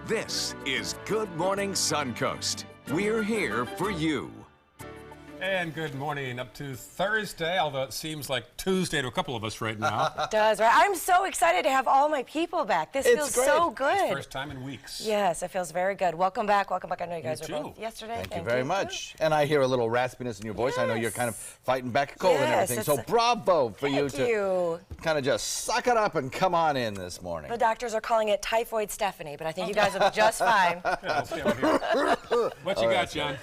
This is Good Morning Suncoast. We're here for you. And good morning, up to Thursday, although it seems like Tuesday to a couple of us right now. It does, right? I'm so excited to have all my people back. This feels so good. It's first time in weeks. Yes, it feels very good. Welcome back. Welcome back. I know you guys were both yesterday. Thank you very much. And I hear a little raspiness in your voice. Yes. I know you're kind of fighting back a cold and everything. So bravo for you to kind of just suck it up and come on in this morning. The doctors are calling it typhoid Stephanie, but I think you guys will be just fine. Yeah, we'll stay over here. What you got, John?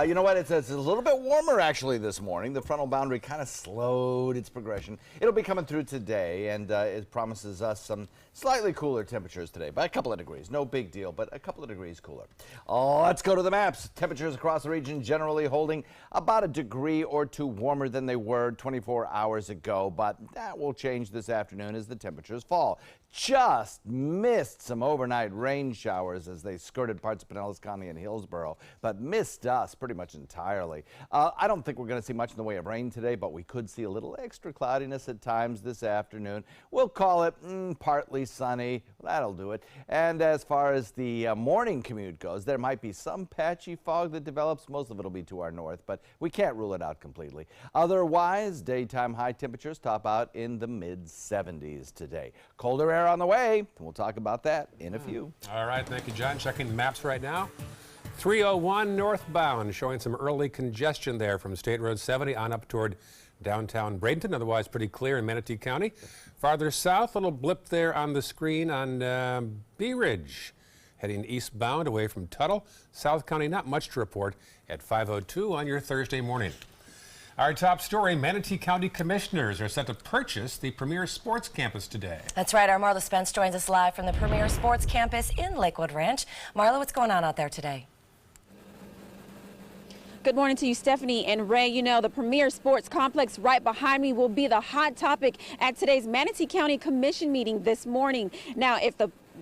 You know what? It's a little bit warmer actually this morning. The frontal boundary kind of slowed its progression. It'll be coming through today, and it promises us some slightly cooler temperatures today by a couple of degrees. No big deal, but a couple of degrees cooler. Let's go to the maps. Temperatures across the region generally holding about a degree or two warmer than they were 24 hours ago, but that will change this afternoon as the temperatures fall. Just missed some overnight rain showers as they skirted parts of Pinellas County and Hillsborough, but missed us pretty much entirely. I don't think we're going to see much in the way of rain today, but we could see a little extra cloudiness at times this afternoon. We'll call it partly sunny. That'll do it. And as far as the morning commute goes, there might be some patchy fog that develops. Most of it will be to our north, but we can't rule it out completely. Otherwise, daytime high temperatures top out in the mid-70s today. Colder air on the way. We'll talk about that in a few. All right, thank you, John. Checking the maps right now. 301 northbound, showing some early congestion there from State Road 70 on up toward downtown Bradenton. Otherwise, pretty clear in Manatee County. Farther south, a little blip there on the screen on Bee Ridge. Heading eastbound away from Tuttle. South County, not much to report at 5:02 on your Thursday morning. Our top story, Manatee County commissioners are set to purchase the Premier Sports Campus today. That's right. Our Marla Spence joins us live from the Premier Sports Campus in Lakewood Ranch. Marla, what's going on out there today? Good morning to you, Stephanie and Ray. You know, the Premier Sports Complex right behind me will be the hot topic at today's Manatee County Commission meeting this morning.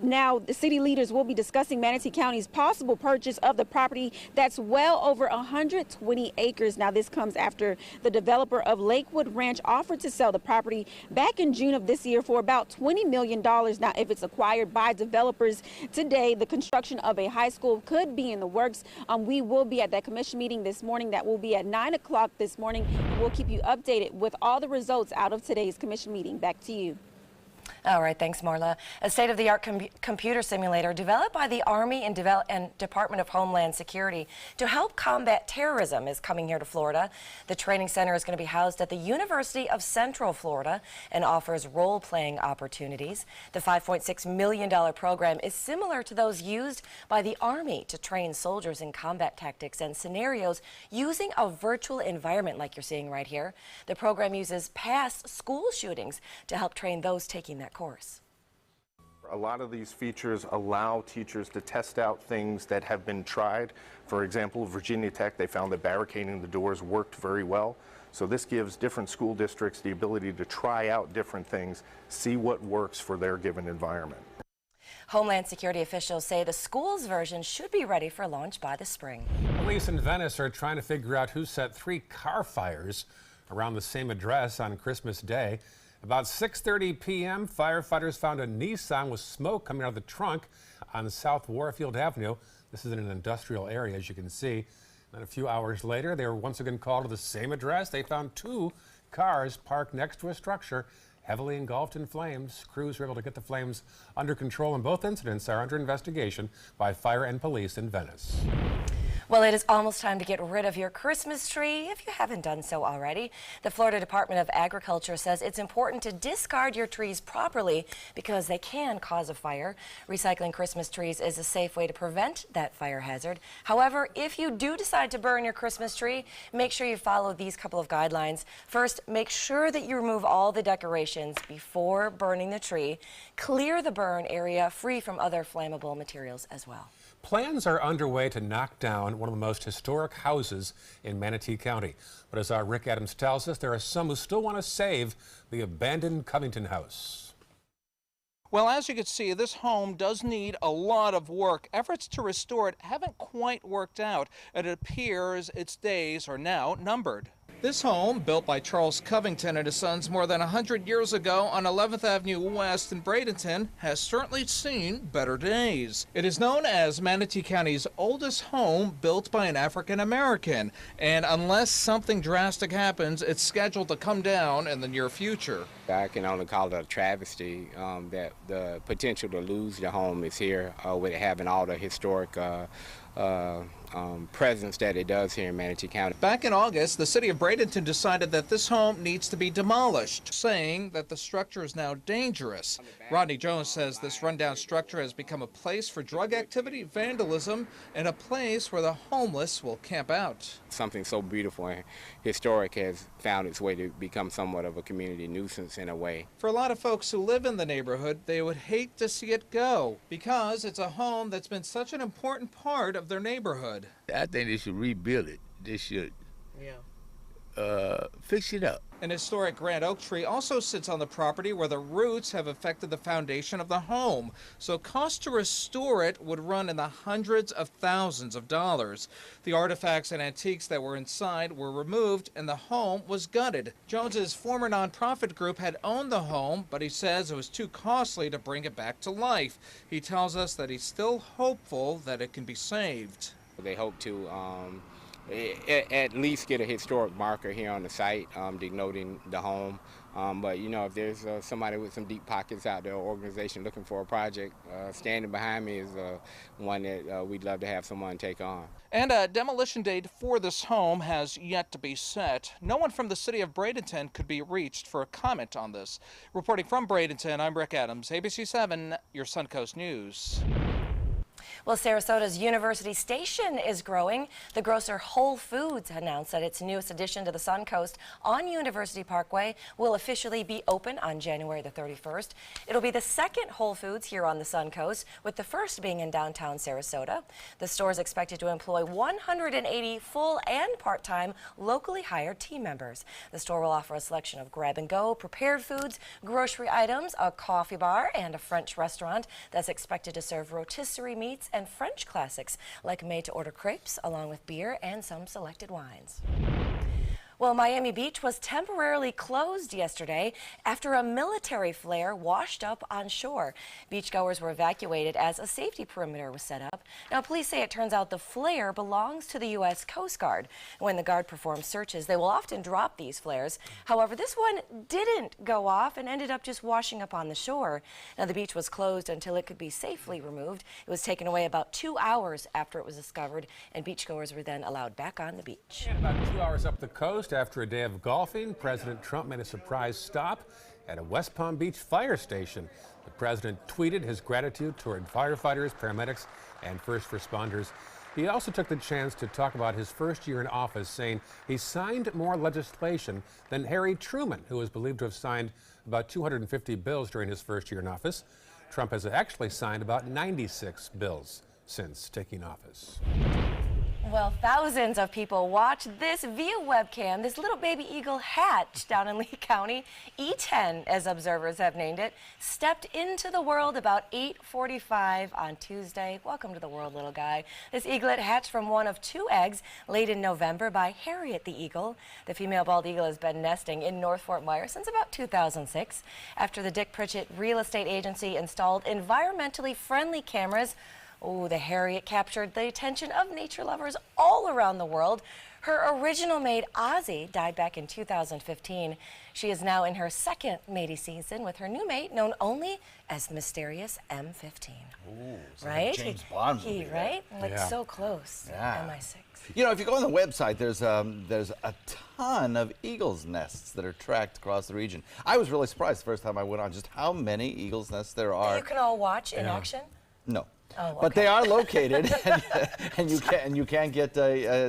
Now, the city leaders will be discussing Manatee County's possible purchase of the property that's well over 120 acres. Now, this comes after the developer of Lakewood Ranch offered to sell the property back in June of this year for about $20 million. Now, if it's acquired by developers today, the construction of a high school could be in the works. We will be at that commission meeting this morning. That will be at 9 o'clock this morning. We'll keep you updated with all the results out of today's commission meeting. Back to you. All right, thanks, Marla. A state-of-the-art computer simulator developed by the Army and Department of Homeland Security to help combat terrorism is coming here to Florida. The training center is going to be housed at the University of Central Florida and offers role-playing opportunities. The $5.6 million program is similar to those used by the Army to train soldiers in combat tactics and scenarios using a virtual environment like you're seeing right here. The program uses past school shootings to help train those taking that course. A lot of these features allow teachers to test out things that have been tried. For example, Virginia Tech, they found that barricading the doors worked very well. So this gives different school districts the ability to try out different things, see what works for their given environment. Homeland Security officials say the school's version should be ready for launch by the spring. Police in Venice are trying to figure out who set 3 car fires around the same address on Christmas Day. About 6:30 p.m., firefighters found a Nissan with smoke coming out of the trunk on South Warfield Avenue. This is in an industrial area, as you can see. And a few hours later, they were once again called to the same address. They found 2 cars parked next to a structure heavily engulfed in flames. Crews were able to get the flames under control, and both incidents are under investigation by fire and police in Venice. Well, it is almost time to get rid of your Christmas tree if you haven't done so already. The Florida Department of Agriculture says it's important to discard your trees properly because they can cause a fire. Recycling Christmas trees is a safe way to prevent that fire hazard. However, if you do decide to burn your Christmas tree, make sure you follow these couple of guidelines. First, make sure that you remove all the decorations before burning the tree. Clear the burn area free from other flammable materials as well. Plans are underway to knock down one of the most historic houses in Manatee County. But as our Rick Adams tells us, there are some who still want to save the abandoned Covington house. Well, as you can see, this home does need a lot of work. Efforts to restore it haven't quite worked out, and it appears its days are now numbered. This home, built by Charles Covington and his sons more than 100 years ago on 11th Avenue West in Bradenton, has certainly seen better days. It is known as Manatee County's oldest home built by an African American, and unless something drastic happens, it's scheduled to come down in the near future. I can only call it a travesty that the potential to lose the home is here with it having all the historic presence that it does here in Manatee County. Back in August, the city of Bradenton decided that this home needs to be demolished, saying that the structure is now dangerous. Rodney Jones says this rundown structure has become a place for drug activity, vandalism, and a place where the homeless will camp out. Something so beautiful and historic has found its way to become somewhat of a community nuisance in a way. For a lot of folks who live in the neighborhood, they would hate to see it go because it's a home that's been such an important part of their neighborhood. I think they should rebuild it. They should fix it up. An historic grand oak tree also sits on the property where the roots have affected the foundation of the home, so costs to restore it would run in the hundreds of thousands of dollars. The artifacts and antiques that were inside were removed and the home was gutted. Jones's former nonprofit group had owned the home, but he says it was too costly to bring it back to life. He tells us that he's still hopeful that it can be saved. They hope to at least get a historic marker here on the site denoting the home. But, you know, if there's somebody with some deep pockets out there, or organization looking for a project, standing behind me is one that we'd love to have someone take on. And a demolition date for this home has yet to be set. No one from the city of Bradenton could be reached for a comment on this. Reporting from Bradenton, I'm Rick Adams, ABC 7, your Suncoast News. Well, Sarasota's University Station is growing. The grocer Whole Foods announced that its newest addition to the Suncoast on University Parkway will officially be open on January the 31st. It'll be the second Whole Foods here on the Suncoast, with the first being in downtown Sarasota. The store is expected to employ 180 full and part-time locally hired team members. The store will offer a selection of grab-and-go, prepared foods, grocery items, a coffee bar, and a French restaurant that's expected to serve rotisserie meats and French classics like made-to-order crepes, along with beer and some selected wines. Well, Miami Beach was temporarily closed yesterday after a military flare washed up on shore. Beachgoers were evacuated as a safety perimeter was set up. Now, police say it turns out the flare belongs to the U.S. Coast Guard. When the Guard performs searches, they will often drop these flares. However, this one didn't go off and ended up just washing up on the shore. Now, the beach was closed until it could be safely removed. It was taken away about 2 hours after it was discovered, and beachgoers were then allowed back on the beach. And about 2 hours up the coast, after a day of golfing, President Trump made a surprise stop at a West Palm Beach fire station. The president tweeted his gratitude toward firefighters, paramedics, and first responders. He also took the chance to talk about his first year in office, saying he signed more legislation than Harry Truman, who is believed to have signed about 250 bills during his first year in office. Trump has actually signed about 96 bills since taking office. Well, thousands of people watched this via webcam. This little baby eagle hatched down in Lee County. E10, as observers have named it, stepped into the world about 8:45 on Tuesday. Welcome to the world, little guy. This eaglet hatched from one of 2 eggs laid in November by Harriet the eagle. The female bald eagle has been nesting in North Fort Myers since about 2006. After the Dick Pritchett Real Estate Agency installed environmentally friendly cameras, the Harriet captured the attention of nature lovers all around the world. Her original mate, Ozzie, died back in 2015. She is now in her second mating season with her new mate, known only as the mysterious M15. Ooh, right? Like James Bond movie, right? Like yeah. So close. Yeah. MI6. You know, if you go on the website, there's a ton of eagles' nests that are tracked across the region. I was really surprised the first time I went on just how many eagles' nests there are. You can all watch in action? No. Oh, okay. But they are located, and you can get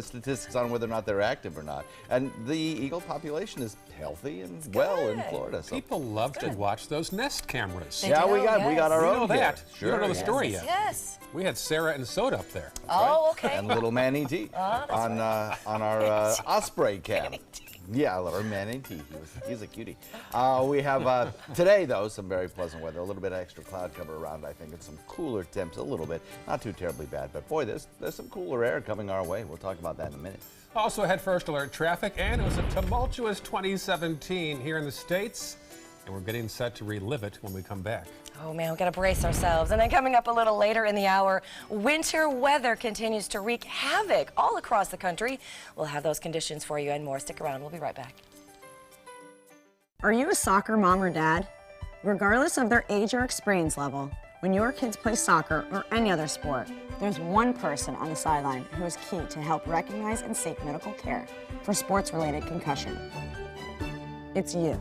statistics on whether or not they're active or not. And the eagle population is healthy and well in Florida. So. People love to watch those nest cameras. They Yeah, do, we got our We own know here. that. Sure, You don't know the yeah. story yet. Yes. We had Sarah and Soda up there. Oh, okay. And little Manny T on our Osprey cam. Yeah, I love her. Manny T. He's a cutie. We have today, though, some very pleasant weather. A little bit of extra cloud cover around, I think, and some cooler temps a little bit. Not too terribly bad, but boy, there's some cooler air coming our way. We'll talk about that in a minute. Also ahead, first alert traffic, and it was a tumultuous 2017 here in the States, and we're getting set to relive it when we come back. Oh man, we've got to brace ourselves. And then coming up a little later in the hour, winter weather continues to wreak havoc all across the country. We'll have those conditions for you and more. Stick around. We'll be right back. Are you a soccer mom or dad? Regardless of their age or experience level, when your kids play soccer or any other sport, there's one person on the sideline who is key to help recognize and seek medical care for sports-related concussion. It's you.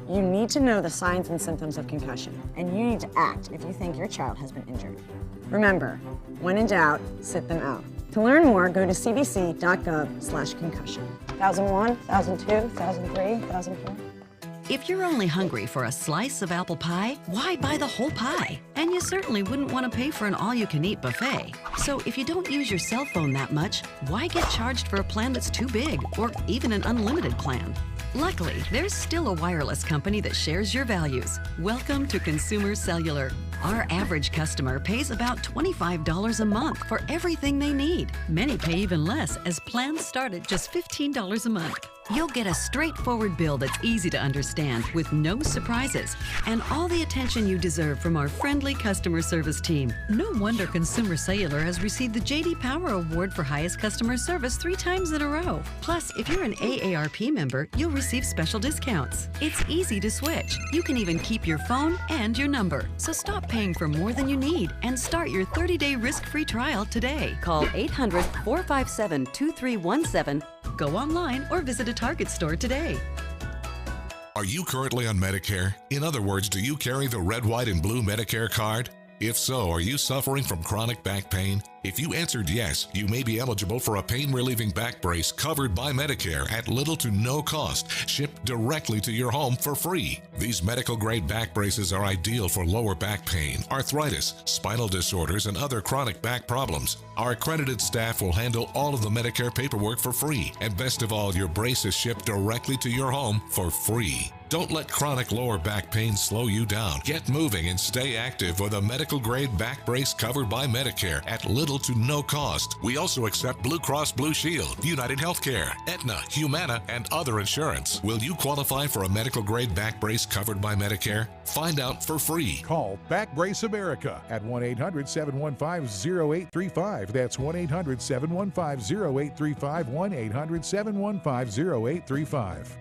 You need to know the signs and symptoms of concussion, and you need to act if you think your child has been injured. Remember, when in doubt, sit them out. To learn more, go to cdc.gov/concussion. 1001, 1002, 1003, 1004. If you're only hungry for a slice of apple pie, why buy the whole pie? And you certainly wouldn't want to pay for an all-you-can-eat buffet. So if you don't use your cell phone that much, why get charged for a plan that's too big, or even an unlimited plan? Luckily, there's still a wireless company that shares your values. Welcome to Consumer Cellular. Our average customer pays about $25 a month for everything they need. Many pay even less, as plans start at just $15 a month. You'll get a straightforward bill that's easy to understand with no surprises and all the attention you deserve from our friendly customer service team. No wonder Consumer Cellular has received the J.D. Power Award for highest customer service 3 times in a row. Plus, if you're an AARP member, you'll receive special discounts. It's easy to switch. You can even keep your phone and your number. So stop paying for more than you need and start your 30-day risk-free trial today. Call 800-457-2317. Go online or visit a Target store today. Are you currently on Medicare? In other words, do you carry the red, white, and blue Medicare card? If so, are you suffering from chronic back pain? If you answered yes, you may be eligible for a pain-relieving back brace covered by Medicare at little to no cost, shipped directly to your home for free. These medical-grade back braces are ideal for lower back pain, arthritis, spinal disorders, and other chronic back problems. Our accredited staff will handle all of the Medicare paperwork for free, and best of all, your brace is shipped directly to your home for free. Don't let chronic lower back pain slow you down. Get moving and stay active with a medical-grade back brace covered by Medicare at little to no cost. We also accept Blue Cross Blue Shield, United Healthcare, Aetna, Humana, and other insurance. Will you qualify for a medical-grade back brace covered by Medicare? Find out for free. Call Back Brace America at 1-800-715-0835. That's 1-800-715-0835, 1-800-715-0835.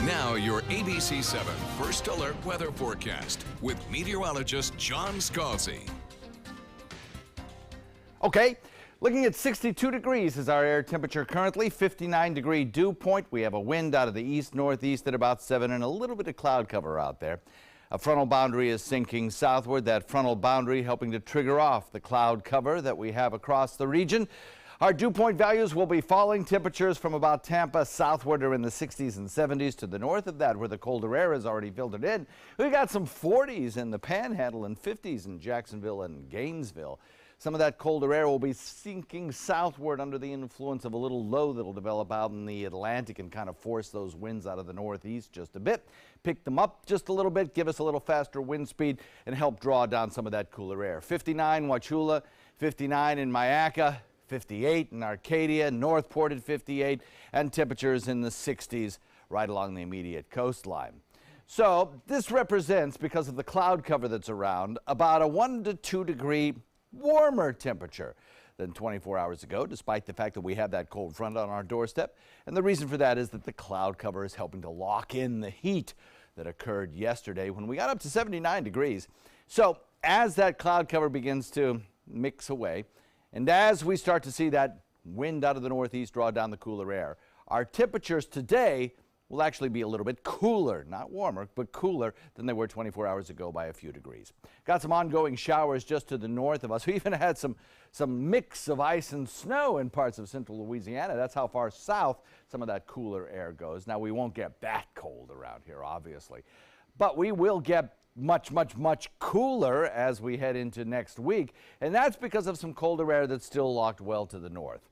Now your ABC 7 First Alert Weather Forecast with meteorologist John Scalzi. Okay, looking at 62 degrees is our air temperature currently, 59-degree dew point. We have a wind out of the east-northeast at about 7 and a little bit of cloud cover out there. A frontal boundary is sinking southward. That frontal boundary helping to trigger off the cloud cover that we have across the region. Our dew point values will be falling. Temperatures from about Tampa southward are in the 60s and 70s. To the north of that, where the colder air has already filtered in, we got some 40s in the Panhandle and 50s in Jacksonville and Gainesville. Some of that colder air will be sinking southward under the influence of a little low that will develop out in the Atlantic and kind of force those winds out of the northeast just a bit. Pick them up just a little bit, give us a little faster wind speed, and help draw down some of that cooler air. 59 Wauchula, 59 in Myakka, 58 in Arcadia, Northport at 58, and temperatures in the 60s right along the immediate coastline. So this represents, because of the cloud cover that's around, about a 1 to 2 degree warmer temperature than 24 hours ago, despite the fact that we have that cold front on our doorstep. And the reason for that is that the cloud cover is helping to lock in the heat that occurred yesterday when we got up to 79 degrees. So as that cloud cover begins to mix away, and as we start to see that wind out of the northeast draw down the cooler air, our temperatures today will actually be a little bit cooler, not warmer, but cooler than they were 24 hours ago by a few degrees. Got some ongoing showers just to the north of us. We even had some mix of ice and snow in parts of central Louisiana. That's how far south some of that cooler air goes. Now, we won't get that cold around here, obviously, but we will get much, much, much cooler as we head into next week, and that's because of some colder air that's still locked well to the north.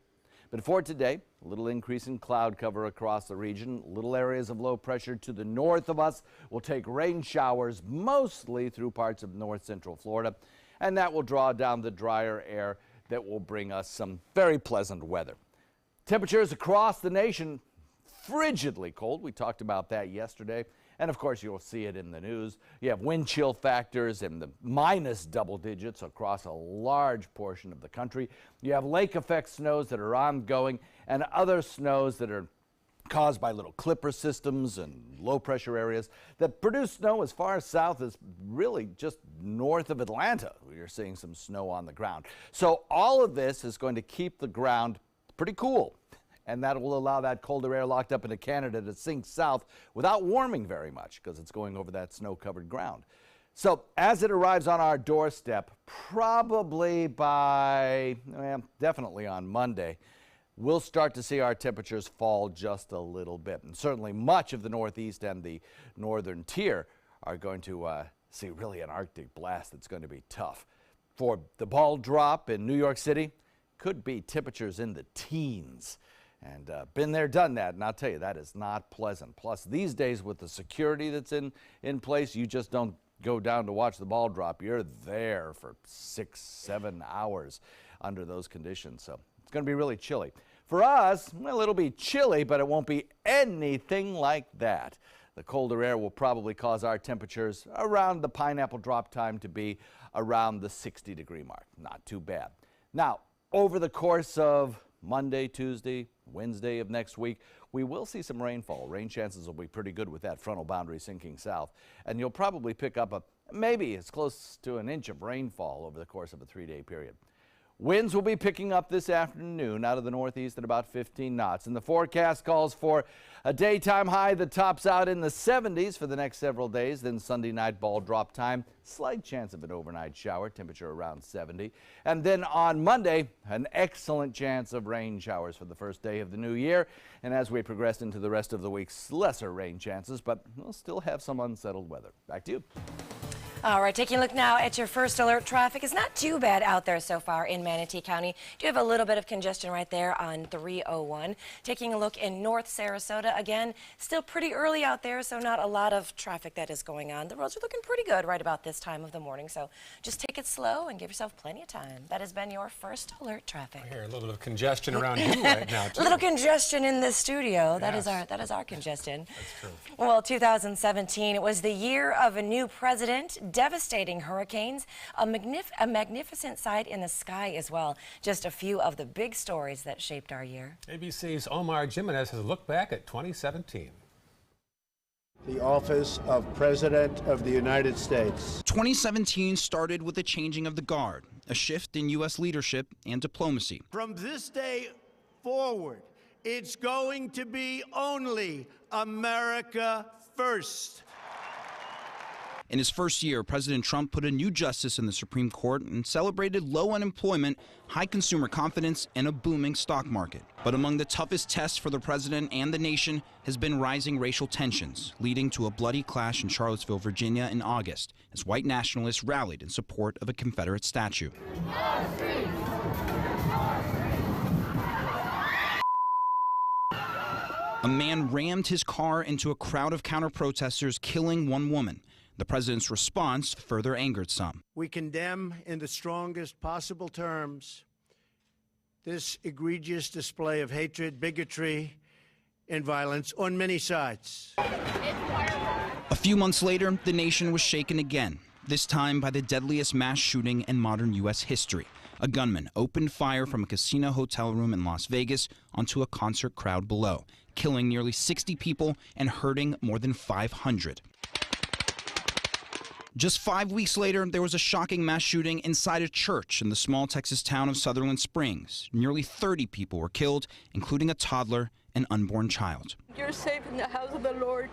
But for today, a little increase in cloud cover across the region. Little areas of low pressure to the north of us will take rain showers mostly through parts of north central Florida, and that will draw down the drier air that will bring us some very pleasant weather. Temperatures across the nation frigidly cold. We talked about that yesterday. And of course, you'll see it in the news. You have wind chill factors in the minus double digits across a large portion of the country. You have lake effect snows that are ongoing and other snows that are caused by little clipper systems and low pressure areas that produce snow as far south as really just north of Atlanta. You're seeing some snow on the ground. So all of this is going to keep the ground pretty cool. And that will allow that colder air locked up into Canada to sink south without warming very much because it's going over that snow-covered ground. So as it arrives on our doorstep, probably by, definitely on Monday, we'll start to see our temperatures fall just a little bit. And certainly much of the Northeast and the northern tier are going to see really an Arctic blast that's going to be tough. For the ball drop in New York City, could be temperatures in the teens. And been there, done that, and I'll tell you, that is not pleasant. Plus, these days with the security that's in place, you just don't go down to watch the ball drop. You're there for 6-7 hours under those conditions. So it's going to be really chilly. For us, well, it'll be chilly, but it won't be anything like that. The colder air will probably cause our temperatures around the pineapple drop time to be around the 60-degree mark. Not too bad. Now, over the course of Monday, Tuesday, Wednesday of next week, we will see some rainfall. Rain chances will be pretty good with that frontal boundary sinking south. And you'll probably pick up maybe as close to an inch of rainfall over the course of a 3-day period. Winds will be picking up this afternoon out of the northeast at about 15 knots. And the forecast calls for a daytime high that tops out in the 70s for the next several days. Then Sunday night ball drop time, slight chance of an overnight shower, temperature around 70. And then on Monday, an excellent chance of rain showers for the first day of the new year. And as we progress into the rest of the week, lesser rain chances, but we'll still have some unsettled weather. Back to you. All right, taking a look now at your first alert traffic. It's not too bad out there so far in Manatee County. Do have a little bit of congestion right there on 301. Taking a look in North Sarasota, again, still pretty early out there, so not a lot of traffic that is going on. The roads are looking pretty good right about this time of the morning, so just take it slow and give yourself plenty of time. That has been your first alert traffic. I hear a little bit of congestion around you right now, too. A little congestion in the studio. Yes. That is our congestion. That's true. Well, 2017, it was the year of a new president, devastating hurricanes, a magnificent sight in the sky as well. Just a few of the big stories that shaped our year. ABC's Omar Jimenez has a look back at 2017. The office of President of the United States. 2017 started with the changing of the guard, a shift in U.S. leadership and diplomacy. From this day forward, it's going to be only America first. In his first year, President Trump put a new justice in the Supreme Court and celebrated low unemployment, high consumer confidence, and a booming stock market. But among the toughest tests for the president and the nation has been rising racial tensions, leading to a bloody clash in Charlottesville, Virginia in August, as white nationalists rallied in support of a Confederate statue. A man rammed his car into a crowd of counter-protesters, killing one woman. The president's response further angered some. We condemn in the strongest possible terms this egregious display of hatred, bigotry, and violence on many sides. A few months later, the nation was shaken again, this time by the deadliest mass shooting in modern U.S. history. A gunman opened fire from a casino hotel room in Las Vegas onto a concert crowd below, killing nearly 60 people and hurting more than 500. Just 5 weeks later, there was a shocking mass shooting inside a church in the small Texas town of Sutherland Springs. Nearly 30 people were killed, including a toddler and unborn child. You're safe in the house of the Lord,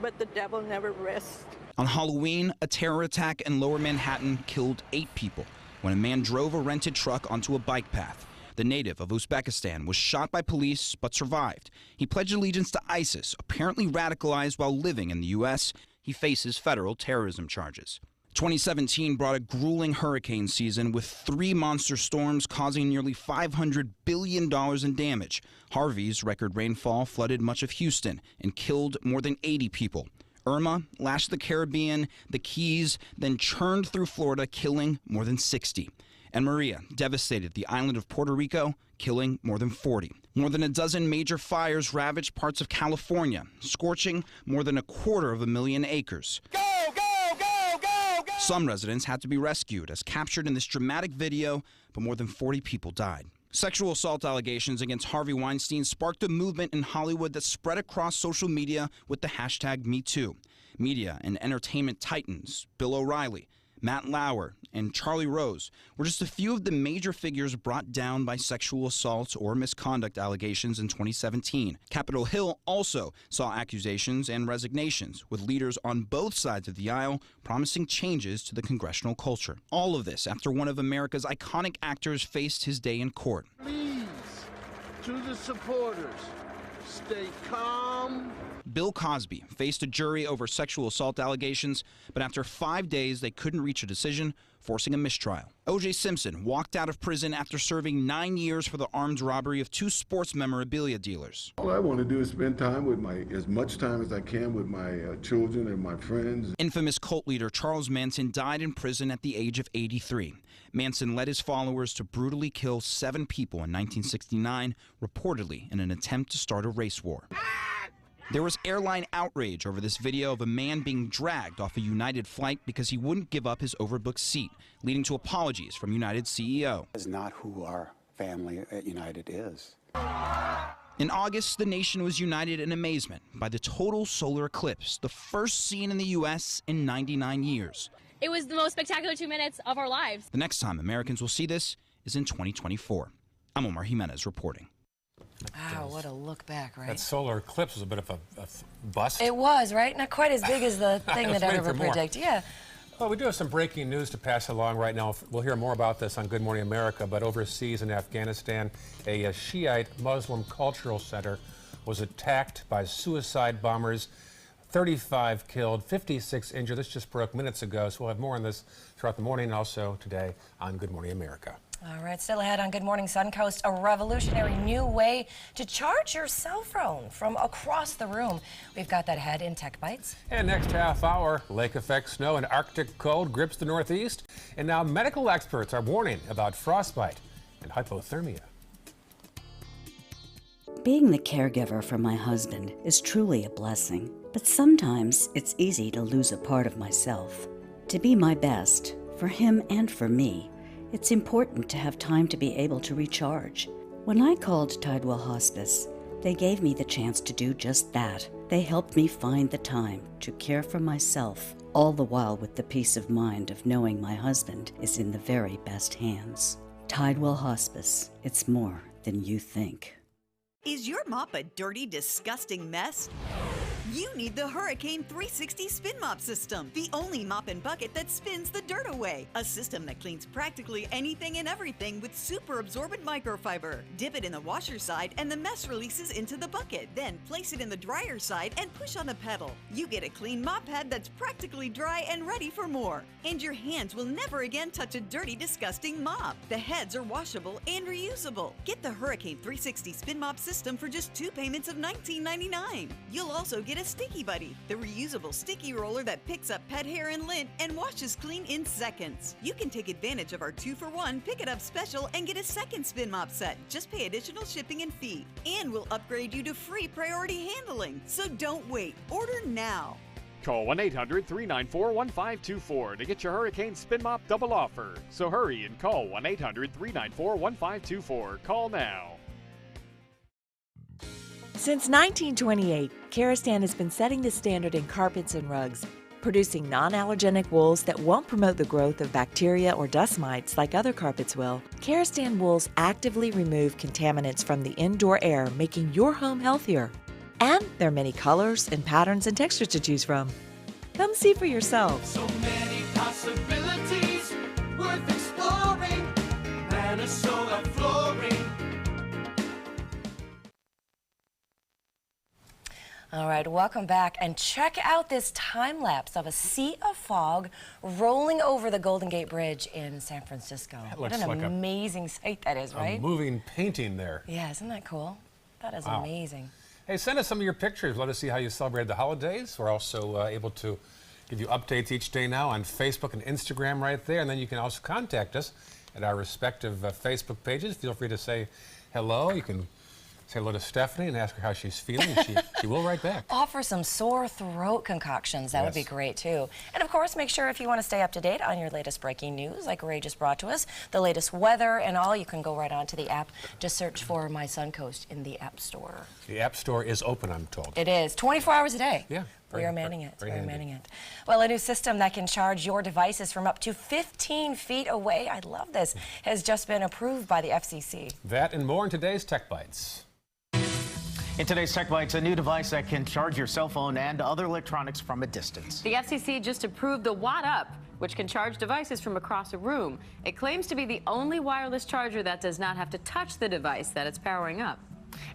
but the devil never rests. On Halloween, a terror attack in Lower Manhattan killed 8 people when a man drove a rented truck onto a bike path. The native of Uzbekistan was shot by police but survived. He pledged allegiance to ISIS, apparently radicalized while living in the U.S. He faces federal terrorism charges. 2017 brought a grueling hurricane season with 3 monster storms causing nearly $500 billion in damage. Harvey's record rainfall flooded much of Houston and killed more than 80 people. Irma lashed the Caribbean, the Keys, then churned through Florida, killing more than 60. And Maria devastated the island of Puerto Rico, killing more than 40. More than a dozen major fires ravaged parts of California, scorching more than 250,000 acres. Some residents had to be rescued, as captured in this dramatic video, but more than 40 people died. Sexual assault allegations against Harvey Weinstein sparked a movement in Hollywood that spread across social media with the hashtag #MeToo. Media and entertainment titans Bill O'Reilly, Matt Lauer, and Charlie Rose were just a few of the major figures brought down by sexual assault or misconduct allegations in 2017. Capitol Hill also saw accusations and resignations, with leaders on both sides of the aisle promising changes to the congressional culture. All of this after one of America's iconic actors faced his day in court. Please, to the supporters, stay calm. Bill Cosby faced a jury over sexual assault allegations, but after 5 days, they couldn't reach a decision, forcing a mistrial. O.J. Simpson walked out of prison after serving 9 years for the armed robbery of 2 sports memorabilia dealers. All I want to do is spend time with as much time as I can with my children and my friends. Infamous cult leader Charles Manson died in prison at the age of 83. Manson led his followers to brutally kill 7 people in 1969, reportedly in an attempt to start a race war. There was airline outrage over this video of a man being dragged off a United flight because he wouldn't give up his overbooked seat, leading to apologies from United's CEO. That's not who our family at United is. In August, the nation was united in amazement by the total solar eclipse, the first seen in the U.S. in 99 years. It was the most spectacular 2 minutes of our lives. The next time Americans will see this is in 2024. I'm Omar Jimenez reporting. Wow, what a look back, right? That solar eclipse was a bit of a bust. It was, right? Not quite as big as the thing that I ever predicted. Yeah. Well, we do have some breaking news to pass along right now. We'll hear more about this on Good Morning America, but overseas in Afghanistan, a Shiite Muslim cultural center was attacked by suicide bombers. 35 killed, 56 injured. This just broke minutes ago, so we'll have more on this throughout the morning and also today on Good Morning America. All right, still ahead on Good Morning Suncoast, a revolutionary new way to charge your cell phone from across the room. We've got that ahead in Tech Bites. And next half hour, lake effect snow and Arctic cold grips the Northeast. And now medical experts are warning about frostbite and hypothermia. Being the caregiver for my husband is truly a blessing, but sometimes it's easy to lose a part of myself. To be my best, for him and for me, it's important to have time to be able to recharge. When I called Tidewell Hospice, they gave me the chance to do just that. They helped me find the time to care for myself, all the while with the peace of mind of knowing my husband is in the very best hands. Tidewell Hospice, it's more than you think. Is your mop a dirty, disgusting mess? You need the Hurricane 360 Spin Mop System, the only mop and bucket that spins the dirt away. A system that cleans practically anything and everything with super absorbent microfiber. Dip it in the washer side and the mess releases into the bucket. Then place it in the dryer side and push on the pedal. You get a clean mop pad that's practically dry and ready for more. And your hands will never again touch a dirty, disgusting mop. The heads are washable and reusable. Get the Hurricane 360 Spin Mop System for just 2 payments of $19.99. You'll also get a Sticky Buddy, the reusable sticky roller that picks up pet hair and lint and washes clean in seconds. You can take advantage of our 2-for-1 Pick It Up special and get a second spin mop set. Just pay additional shipping and fee. And we'll upgrade you to free priority handling. So don't wait. Order now. Call 1-800-394-1524 to get your Hurricane Spin Mop double offer. So hurry and call 1-800-394-1524. Call now. Since 1928, Karastan has been setting the standard in carpets and rugs. producing non-allergenic wools that won't promote the growth of bacteria or dust mites like other carpets will. Kerastan wools actively remove contaminants from the indoor air, making your home healthier. And there are many colors and patterns and textures to choose from. Come see for yourself. So many possibilities worth exploring. Minnesota Flooring. All right, welcome back, and check out this time lapse of a sea of fog rolling over the Golden Gate Bridge in San Francisco. What an amazing sight that is, right? A moving painting there. Yeah, isn't that cool? That is Wow. amazing. Hey, send us some of your pictures. Let us see how you celebrated the holidays. We're also able to give you updates each day now on Facebook and Instagram right there, and then you can also contact us at our respective Facebook pages. Feel free to say hello. You can say hello to Stephanie and ask her how she's feeling. She will write back. Offer some sore throat concoctions. That would be great, too. And, of course, make sure if you want to stay up to date on your latest breaking news, like Ray just brought to us, the latest weather and all, you can go right onto the app. Just search for My Suncoast in the App Store. The App Store is open, I'm told. It is. 24 hours a day. Yeah. We are manning it. Very We are handy. manning it. Well, a new system that can charge your devices from up to 15 feet away, I love this, has just been approved by the FCC. That and more in today's Tech Bites. In today's Tech Bites, a new device that can charge your cell phone and other electronics from a distance. The FCC just approved the Watt Up, which can charge devices from across a room. It claims to be the only wireless charger that does not have to touch the device that it's powering up.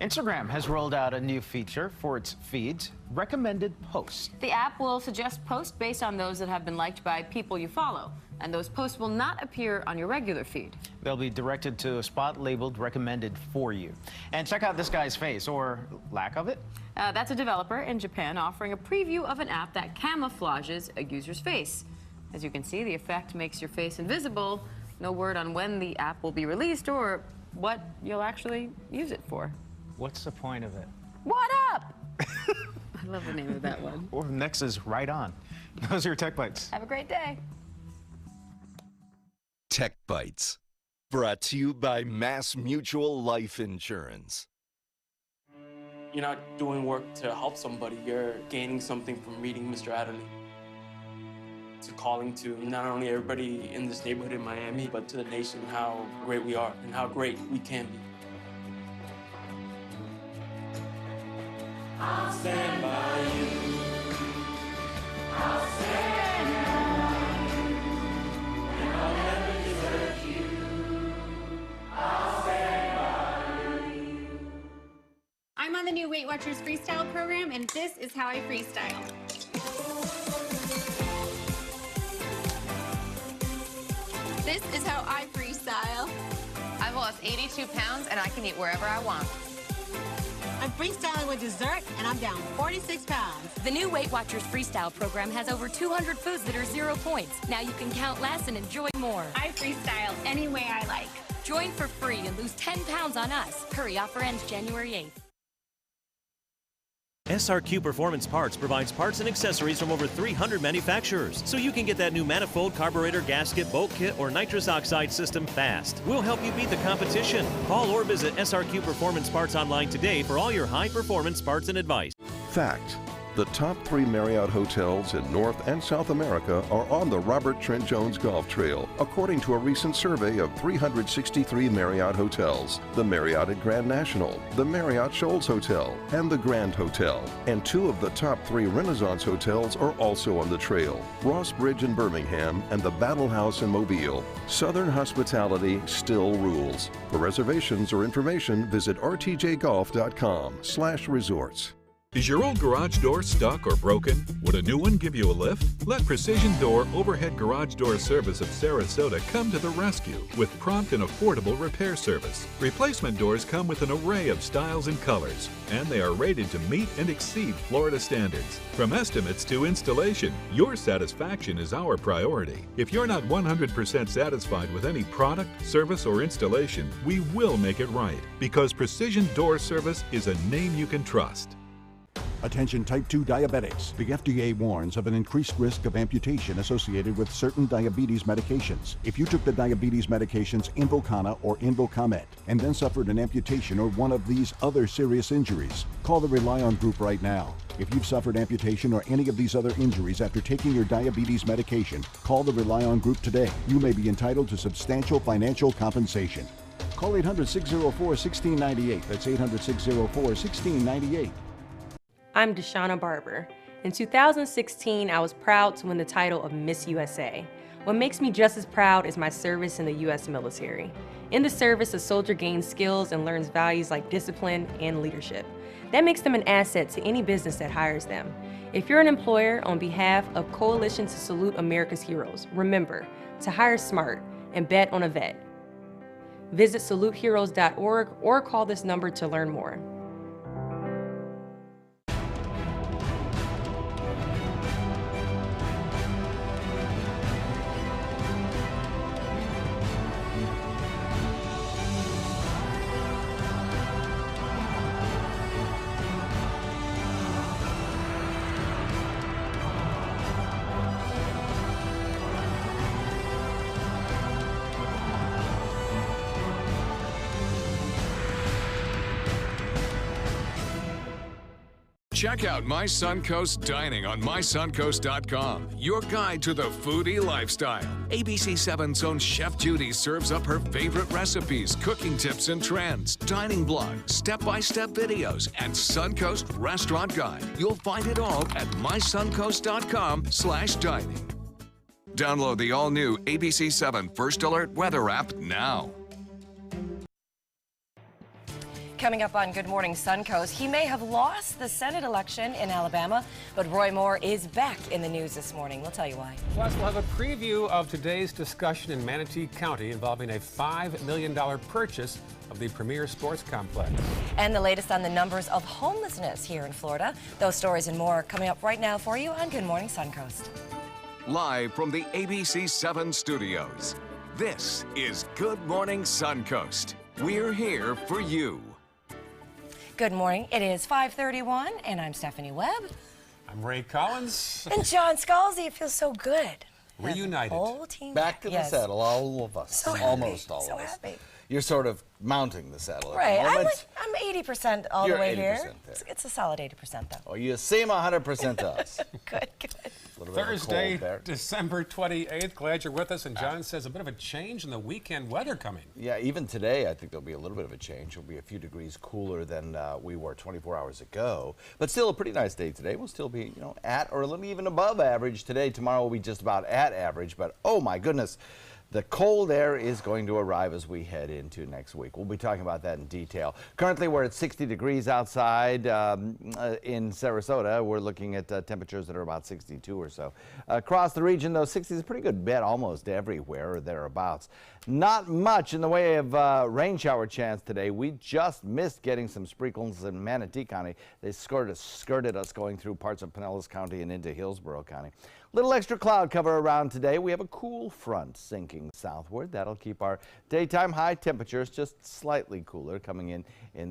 Instagram has rolled out a new feature for its feeds, recommended posts. The app will suggest posts based on those that have been liked by people you follow, and those posts will not appear on your regular feed. They'll be directed to a spot labeled recommended for you. And check out this guy's face, or lack of it. That's a developer in Japan offering a preview of an app that camouflages a user's face. As you can see, the effect makes your face invisible. No word on when the app will be released or what you'll actually use it for. What's the point of it? What up? I love the name of that one. Or next is right on. Those are your Tech Bites. Have a great day. Tech Bites, brought to you by Mass Mutual Life Insurance. You're not doing work to help somebody, you're gaining something from reading Mr. Adderley. It's a calling to not only everybody in this neighborhood in Miami, but to the nation, how great we are and how great we can be. I'll stand by you. I'll stand by you. And I'll never desert you. I'll stand by you. I'm on the new Weight Watchers Freestyle program, and this is how I freestyle. This is how I freestyle. I've lost 82 pounds, and I can eat wherever I want. I'm freestyling with dessert, and I'm down 46 pounds. The new Weight Watchers Freestyle program has over 200 foods that are 0 points. Now you can count less and enjoy more. I freestyle any way I like. Join for free and lose 10 pounds on us. Hurry, offer ends January 8th. SRQ Performance Parts provides parts and accessories from over 300 manufacturers, so you can get that new manifold, carburetor, gasket, bolt kit, or nitrous oxide system fast. We'll help you beat the competition. Call or visit SRQ Performance Parts online today for all your high-performance parts and advice. Fact: the top 3 Marriott hotels in North and South America are on the Robert Trent Jones Golf Trail, according to a recent survey of 363 Marriott hotels. The Marriott at Grand National, the Marriott Shoals Hotel, and the Grand Hotel. And 2 of the top 3 Renaissance hotels are also on the trail: Ross Bridge in Birmingham and the Battle House in Mobile. Southern hospitality still rules. For reservations or information, visit rtjgolf.com/resorts. Is your old garage door stuck or broken? Would a new one give you a lift? Let Precision Door Overhead Garage Door Service of Sarasota come to the rescue with prompt and affordable repair service. Replacement doors come with an array of styles and colors, and they are rated to meet and exceed Florida standards. From estimates to installation, your satisfaction is our priority. If you're not 100% satisfied with any product, service, or installation, we will make it right, because Precision Door Service is a name you can trust. Attention type 2 diabetics. The FDA warns of an increased risk of amputation associated with certain diabetes medications. If you took the diabetes medications Invokana or Invokamet and then suffered an amputation or one of these other serious injuries, call the Rely On Group right now. If you've suffered amputation or any of these other injuries after taking your diabetes medication, call the Rely On Group today. You may be entitled to substantial financial compensation. Call 800-604-1698. That's 800-604-1698. I'm Deshauna Barber. In 2016, I was proud to win the title of Miss USA. What makes me just as proud is my service in the U.S. military. In the service, a soldier gains skills and learns values like discipline and leadership. That makes them an asset to any business that hires them. If you're an employer, on behalf of Coalition to Salute America's Heroes, remember to hire smart and bet on a vet. Visit saluteheroes.org or call this number to learn more. Check out My Suncoast Dining on mysuncoast.com, your guide to the foodie lifestyle. ABC7's own Chef Judy serves up her favorite recipes, cooking tips and trends, dining blogs, step-by-step videos, and Suncoast Restaurant Guide. You'll find it all at mysuncoast.com/dining. Download the all-new ABC7 First Alert Weather app now. Coming up on Good Morning Suncoast, he may have lost the Senate election in Alabama, but Roy Moore is back in the news this morning. We'll tell you why. Plus, we'll have a preview of today's discussion in Manatee County involving a $5 million purchase of the premier sports complex. And the latest on the numbers of homelessness here in Florida. Those stories and more coming up right now for you on Good Morning Suncoast. Live from the ABC7 studios, this is Good Morning Suncoast. We're here for you. Good morning. It is 5:31, and I'm Stephanie Webb. I'm Ray Collins. And John Scalzi. It feels so good. Reunited. The whole team back in yes. the saddle, all of us. So almost happy, all so of us. Happy. You're sort of mounting the saddle right. at the moment. I'm 80% all You're the way 80% here. there. It's a solid 80% though. Oh, you seem 100% to us. Good. Thursday, December 28th. Glad you're with us. And John says a bit of a change in the weekend weather coming. Yeah, even today, I think there'll be a little bit of a change. It'll be a few degrees cooler than we were 24 hours ago. But still a pretty nice day today. We'll still be, at or a little even above average today. Tomorrow will be just about at average. But oh my goodness, the cold air is going to arrive as we head into next week. We'll be talking about that in detail. Currently, we're at 60 degrees outside in Sarasota. We're looking at temperatures that are about 62 or so. Across the region, though, 60 is a pretty good bet almost everywhere or thereabouts. Not much in the way of rain shower chance today. We just missed getting some sprinkles in Manatee County. They skirted us going through parts of Pinellas County and into Hillsborough County. Little extra cloud cover around today. We have a cool front sinking southward. That'll keep our daytime high temperatures just slightly cooler, coming in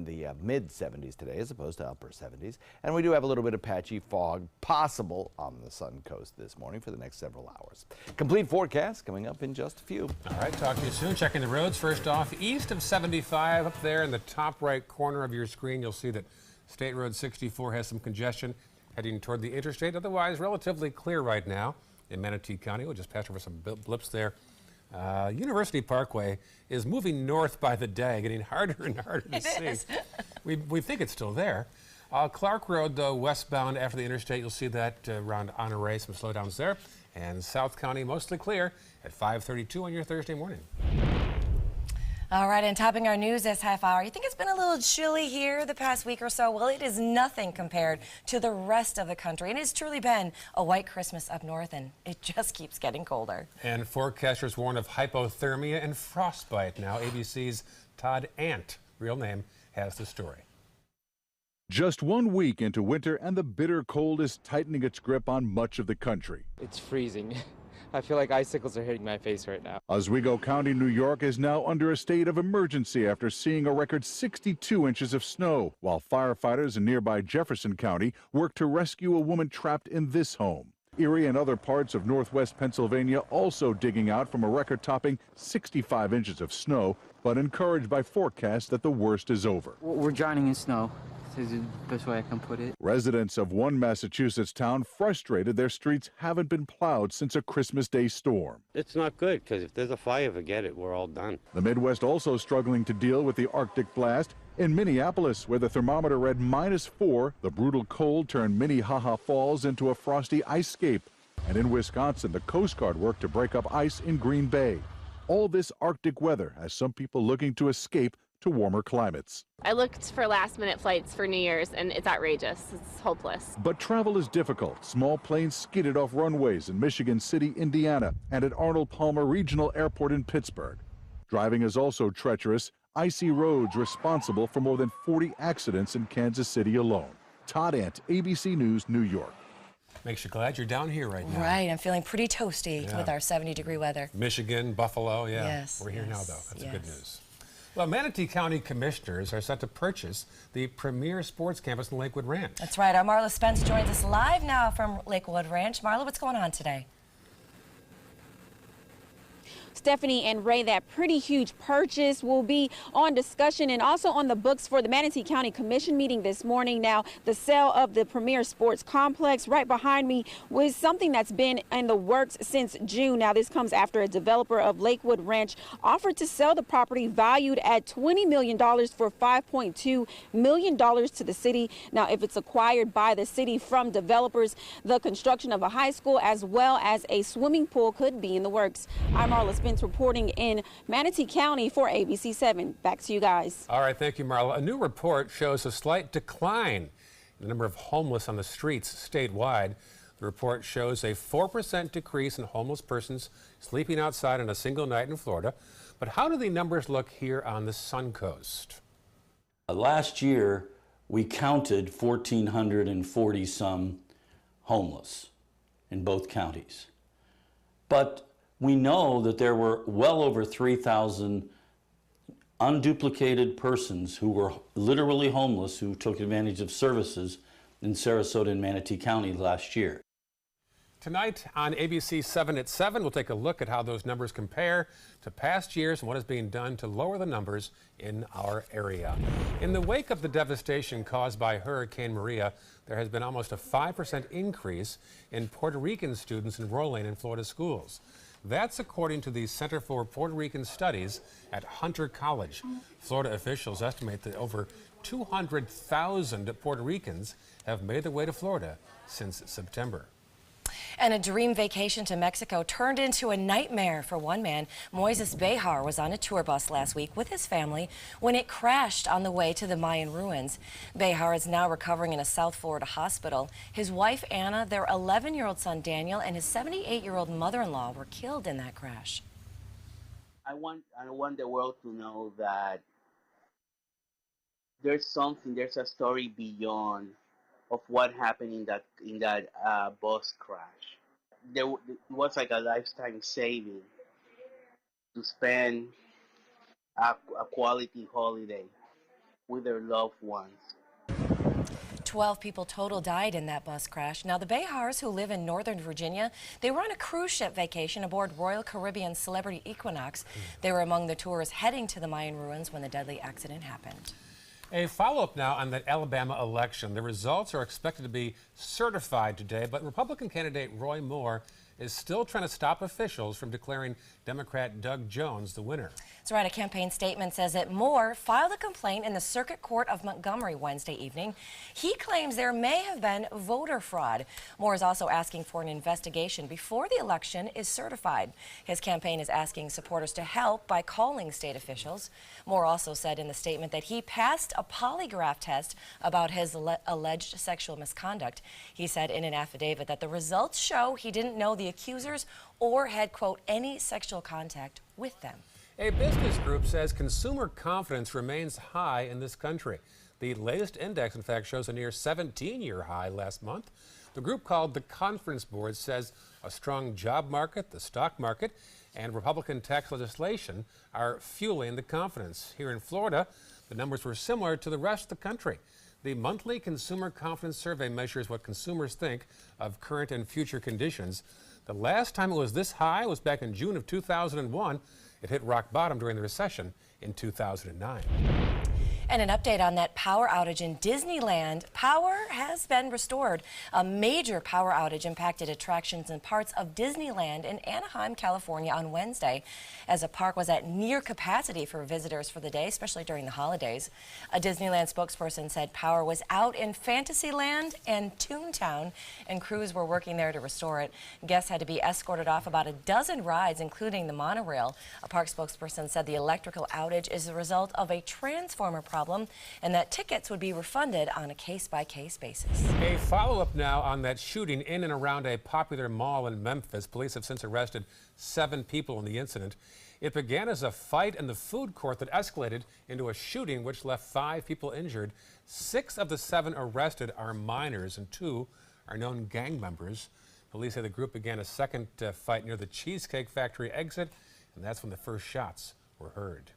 the mid-70s today as opposed to upper 70s. And we do have a little bit of patchy fog possible on the Suncoast this morning for the next several hours. Complete forecast coming up in just a few. All right, talk to you soon. Checking the roads. First off, east of 75 up there in the top right corner of your screen, you'll see that State Road 64 has some congestion heading toward the interstate. Otherwise, relatively clear right now in Manatee County. We'll just pass over some blips there. University Parkway is moving north by the day, getting harder and harder to see. We think it's still there. Clark Road, though, westbound after the interstate, you'll see that around Honore, some slowdowns there. And South County, mostly clear at 5:32 on your Thursday morning. All right, and topping our news this half hour, you think it's been a little chilly here the past week or so? Well, it is nothing compared to the rest of the country. And it's truly been a white Christmas up north, and it just keeps getting colder. And forecasters warn of hypothermia and frostbite. Now, ABC's Todd Ant, real name, has the story. Just 1 week into winter, and the bitter cold is tightening its grip on much of the country. It's freezing. I feel like icicles are hitting my face right now. Oswego County, New York is now under a state of emergency after seeing a record 62 inches of snow, while firefighters in nearby Jefferson County work to rescue a woman trapped in this home. Erie and other parts of northwest Pennsylvania also digging out from a record-topping 65 inches of snow, but encouraged by forecasts that the worst is over. We're drowning in snow. This is the best way I can put it. Residents of one Massachusetts town frustrated their streets haven't been plowed since a Christmas Day storm. It's not good, because if there's a fire, forget it, we're all done. The Midwest also struggling to deal with the Arctic blast. In Minneapolis, where the thermometer read -4, the brutal cold turned Minnehaha Falls into a frosty icescape. And in Wisconsin, the Coast Guard worked to break up ice in Green Bay. All this Arctic weather has some people looking to escape to warmer climates. I looked for last-minute flights for New Year's, and it's outrageous. It's hopeless. But travel is difficult. Small planes skidded off runways in Michigan City, Indiana, and at Arnold Palmer Regional Airport in Pittsburgh. Driving is also treacherous. Icy roads responsible for more than 40 accidents in Kansas City alone. Todd Ant, ABC News, New York. Makes you glad you're down here right now. Right, I'm feeling pretty toasty with our 70-degree weather. Michigan, Buffalo, yeah. Yes, We're here now, though. That's yes. good news. Well, Manatee County commissioners are set to purchase the premier sports campus in Lakewood Ranch. That's right. Our Marla Spence joins us live now from Lakewood Ranch. Marla, what's going on today? Stephanie and Ray, that pretty huge purchase will be on discussion and also on the books for the Manatee County Commission meeting this morning. Now, the sale of the premier sports complex right behind me was something that's been in the works since June. Now, this comes after a developer of Lakewood Ranch offered to sell the property valued at $20 million for $5.2 million to the city. Now, if it's acquired by the city from developers, the construction of a high school as well as a swimming pool could be in the works. I'm Marla Spence reporting in Manatee County for ABC 7. Back to you guys. All right, thank you, Marla. A new report shows a slight decline in the number of homeless on the streets statewide. The report shows a 4% decrease in homeless persons sleeping outside on a single night in Florida. But how do the numbers look here on the Suncoast? Last year, we counted 1,440 some homeless in both counties. But we know that there were well over 3,000 unduplicated persons who were literally homeless who took advantage of services in Sarasota and Manatee County last year. Tonight on ABC 7 at 7, we'll take a look at how those numbers compare to past years and what is being done to lower the numbers in our area. In the wake of the devastation caused by Hurricane Maria, there has been almost a 5% increase in Puerto Rican students enrolling in Florida schools. That's according to the Center for Puerto Rican Studies at Hunter College. Florida officials estimate that over 200,000 Puerto Ricans have made their way to Florida since September. And a dream vacation to Mexico turned into a nightmare for one man. Moises Behar was on a tour bus last week with his family when it crashed on the way to the Mayan ruins. Behar is now recovering in a South Florida hospital. His wife, Anna, their 11-year-old son, Daniel, and his 78-year-old mother-in-law were killed in that crash. I want the world to know that there's a story beyond of what happened in that bus crash. It was like a lifetime saving to spend a quality holiday with their loved ones. 12 people total died in that bus crash. Now, the Behars, who live in Northern Virginia, they were on a cruise ship vacation aboard Royal Caribbean Celebrity Equinox. They were among the tourists heading to the Mayan ruins when the deadly accident happened. A follow-up now on the Alabama election. The results are expected to be certified today, but Republican candidate Roy Moore is still trying to stop officials from declaring Democrat Doug Jones the winner. That's right. A campaign statement says that Moore filed a complaint in the Circuit Court of Montgomery Wednesday evening. He claims there may have been voter fraud. Moore is also asking for an investigation before the election is certified. His campaign is asking supporters to help by calling state officials. Moore also said in the statement that he passed a polygraph test about his alleged sexual misconduct. He said in an affidavit that the results show he didn't know the accusers or had, quote, any sexual contact with them. A business group says consumer confidence remains high in this country. The latest index, in fact, shows a near 17-year high last month. The group called the Conference Board says a strong job market, the stock market, and Republican tax legislation are fueling the confidence. Here in Florida, the numbers were similar to the rest of the country. The monthly Consumer Confidence Survey measures what consumers think of current and future conditions. The last time it was this high was back in June of 2001. It hit rock bottom during the recession in 2009. And an update on that power outage in Disneyland. Power has been restored. A major power outage impacted attractions in parts of Disneyland in Anaheim, California on Wednesday, as the park was at near capacity for visitors for the day, especially during the holidays. A Disneyland spokesperson said power was out in Fantasyland and Toontown, and crews were working there to restore it. Guests had to be escorted off about a dozen rides, including the monorail. A park spokesperson said the electrical outage is the result of a transformer problem and that tickets would be refunded on a case-by-case basis. A follow-up now on that shooting in and around a popular mall in Memphis. Police have since arrested 7 people in the incident. It began as a fight in the food court that escalated into a shooting which left 5 people injured. 6 of the 7 arrested are minors and 2 are known gang members. Police say the group began a second fight near the Cheesecake Factory exit, and that's when the first shots were heard.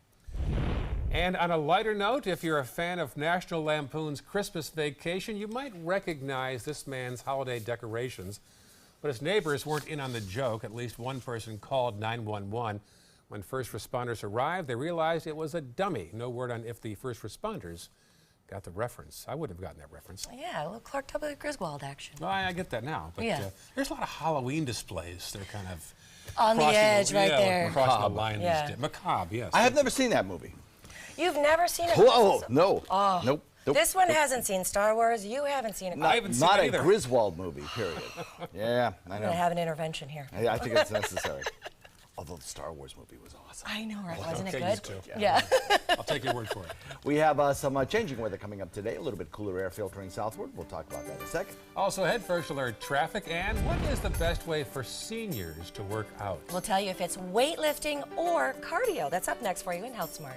And on a lighter note, if you're a fan of National Lampoon's Christmas Vacation, you might recognize this man's holiday decorations. But his neighbors weren't in on the joke. At least one person called 911. When first responders arrived, they realized it was a dummy. No word on if the first responders got the reference. I would have gotten that reference. Yeah, a little Clark W. Griswold action. Well, I get that now. But yeah. There's a lot of Halloween displays. They're kind of on the edge right there. Crossing the line. Yeah. Macabre, yes. I have never seen that movie. You've never seen it? Whoa, no. Oh. Nope. This one hasn't seen Star Wars. You haven't seen it. Not a Griswold movie, period. Yeah, I know. I'm going to have an intervention here. I think it's necessary. Although the Star Wars movie was awesome. I know, right? Wasn't it good? Yeah. I'll take your word for it. We have some changing weather coming up today. A little bit cooler air filtering southward. We'll talk about that in a second. Also ahead, first alert traffic and what is the best way for seniors to work out? We'll tell you if it's weightlifting or cardio. That's up next for you in Health Smart.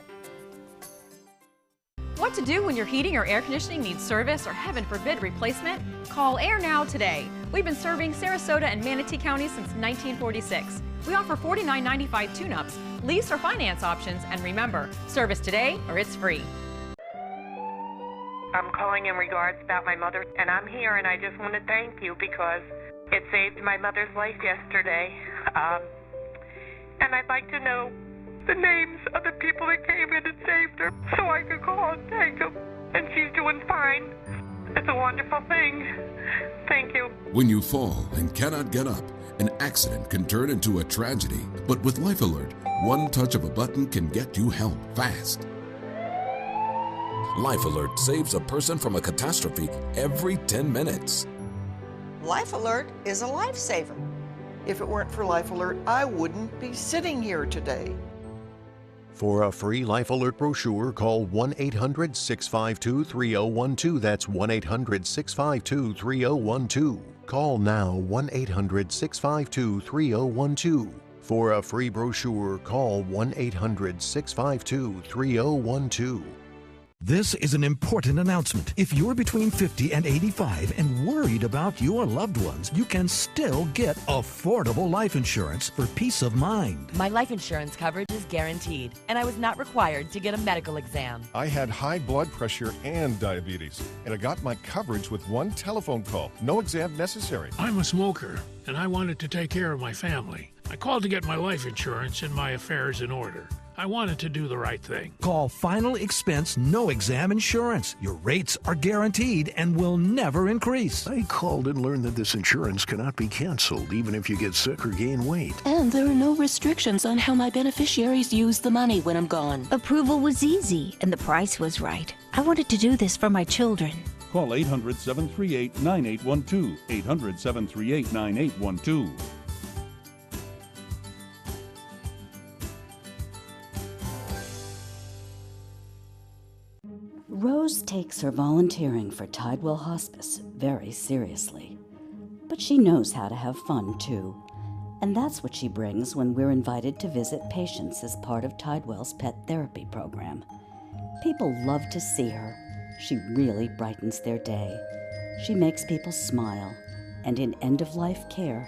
What to do when your heating or air conditioning needs service or, heaven forbid, replacement? Call Air Now today. We've been serving Sarasota and Manatee County since 1946. We offer $49.95 tune-ups, lease or finance options, and remember, service today or it's free. I'm calling in regards about my mother, and I'm here, and I just want to thank you because it saved my mother's life yesterday. And I'd like to know the names of the people that came in and saved her so I could call and thank them. And she's doing fine. It's a wonderful thing. Thank you. When you fall and cannot get up, an accident can turn into a tragedy. But with Life Alert, one touch of a button can get you help fast. Life Alert saves a person from a catastrophe every 10 minutes. Life Alert is a lifesaver. If it weren't for Life Alert, I wouldn't be sitting here today. For a free Life Alert brochure, call 1-800-652-3012. That's 1-800-652-3012. Call now 1-800-652-3012. For a free brochure, call 1-800-652-3012. This is an important announcement. If you're between 50 and 85 and worried about your loved ones, you can still get affordable life insurance for peace of mind. My life insurance coverage is guaranteed, and I was not required to get a medical exam. I had high blood pressure and diabetes, and I got my coverage with one telephone call. No exam necessary. I'm a smoker, and I wanted to take care of my family. I called to get my life insurance and my affairs in order. I wanted to do the right thing. Call Final Expense No Exam Insurance. Your rates are guaranteed and will never increase. I called and learned that this insurance cannot be canceled even if you get sick or gain weight. And there are no restrictions on how my beneficiaries use the money when I'm gone. Approval was easy and the price was right. I wanted to do this for my children. Call 800-738-9812. 800-738-9812. Rose takes her volunteering for Tidewell Hospice very seriously. But she knows how to have fun, too. And that's what she brings when we're invited to visit patients as part of Tidewell's pet therapy program. People love to see her. She really brightens their day. She makes people smile. And in end-of-life care,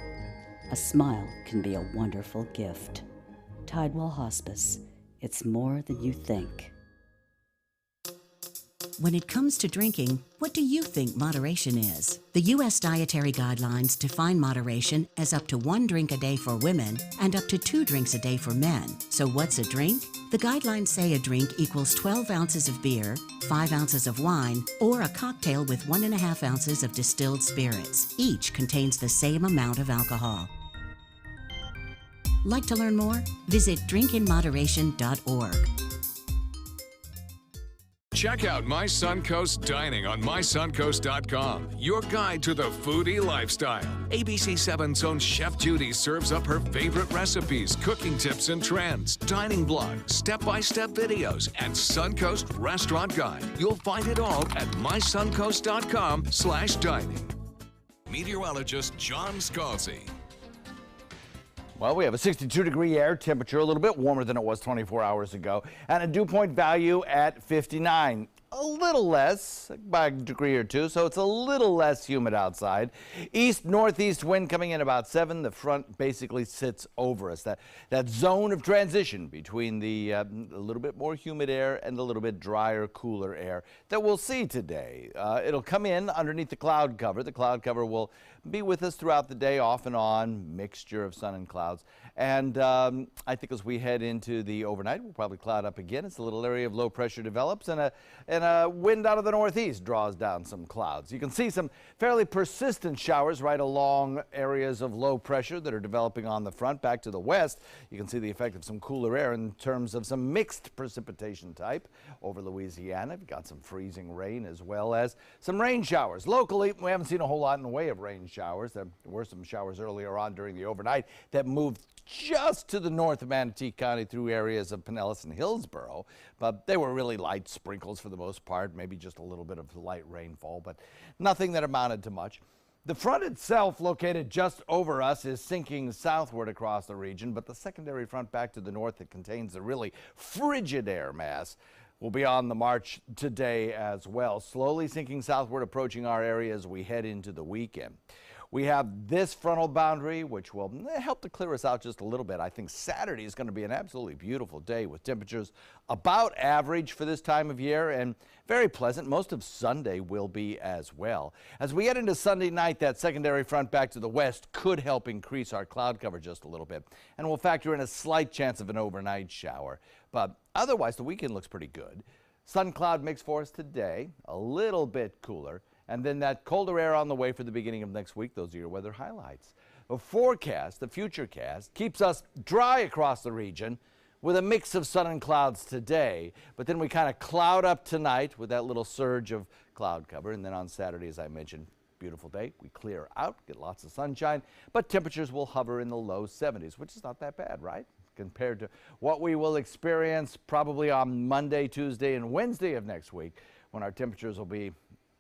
a smile can be a wonderful gift. Tidewell Hospice. It's more than you think. When it comes to drinking, what do you think moderation is? The U.S. Dietary Guidelines define moderation as up to 1 drink a day for women and up to 2 drinks a day for men. So what's a drink? The guidelines say a drink equals 12 ounces of beer, 5 ounces of wine, or a cocktail with 1.5 ounces of distilled spirits. Each contains the same amount of alcohol. Like to learn more? Visit drinkinmoderation.org. Check out My Suncoast Dining on mysuncoast.com, your guide to the foodie lifestyle. ABC 7's own Chef Judy serves up her favorite recipes, cooking tips and trends, dining blogs, step-by-step videos, and Suncoast Restaurant Guide. You'll find it all at mysuncoast.com/dining. Meteorologist John Scalzi. Well, we have a 62-degree air temperature, a little bit warmer than it was 24 hours ago, and a dew point value at 59. A little less, by a degree or two, so it's a little less humid outside. East-northeast wind coming in about 7. The front basically sits over us. That zone of transition between the a little bit more humid air and the little bit drier, cooler air that we'll see today. It'll come in underneath the cloud cover. The cloud cover will be with us throughout the day, off and on, mixture of sun and clouds. And I think as we head into the overnight, we'll probably cloud up again. It's a little area of low pressure develops, and a wind out of the northeast draws down some clouds. You can see some fairly persistent showers right along areas of low pressure that are developing on the front. Back to the west, you can see the effect of some cooler air in terms of some mixed precipitation type over Louisiana. We've got some freezing rain as well as some rain showers. Locally, we haven't seen a whole lot in the way of rain showers. There were some showers earlier on during the overnight that moved just to the north of Manatee County through areas of Pinellas and Hillsborough, but they were really light sprinkles for the most part, maybe just a little bit of light rainfall, but nothing that amounted to much. The front itself, located just over us, is sinking southward across the region, but the secondary front back to the north that contains the really frigid air mass will be on the march today as well, slowly sinking southward, approaching our area as we head into the weekend. We have this frontal boundary, which will help to clear us out just a little bit. I think Saturday is going to be an absolutely beautiful day with temperatures about average for this time of year and very pleasant. Most of Sunday will be as well. As we get into Sunday night, that secondary front back to the west could help increase our cloud cover just a little bit. And we'll factor in a slight chance of an overnight shower. But otherwise, the weekend looks pretty good. Sun cloud mix for us today, a little bit cooler. And then that colder air on the way for the beginning of next week. Those are your weather highlights. The forecast, the futurecast, keeps us dry across the region with a mix of sun and clouds today. But then we kind of cloud up tonight with that little surge of cloud cover. And then on Saturday, as I mentioned, beautiful day. We clear out, get lots of sunshine, but temperatures will hover in the low 70s, which is not that bad, right? Compared to what we will experience probably on Monday, Tuesday, and Wednesday of next week, when our temperatures will be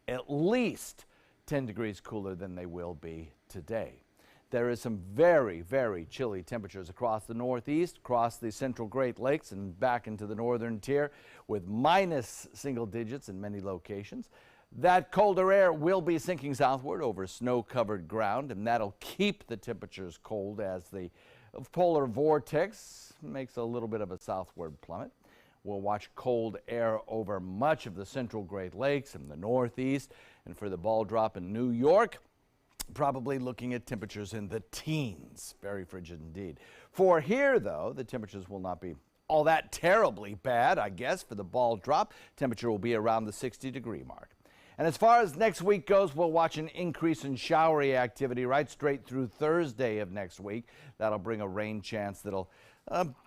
at least 10 degrees cooler than they will be today. There is some very, very chilly temperatures across the northeast, across the central Great Lakes, and back into the northern tier with minus single digits in many locations. That colder air will be sinking southward over snow-covered ground, and that'll keep the temperatures cold as the polar vortex makes a little bit of a southward plummet. We'll watch cold air over much of the central Great Lakes and the northeast. And for the ball drop in New York, probably looking at temperatures in the teens. Very frigid indeed. For here, though, the temperatures will not be all that terribly bad, I guess, for the ball drop. Temperature will be around the 60-degree mark. And as far as next week goes, we'll watch an increase in showery activity right straight through Thursday of next week. That'll bring a rain chance that'll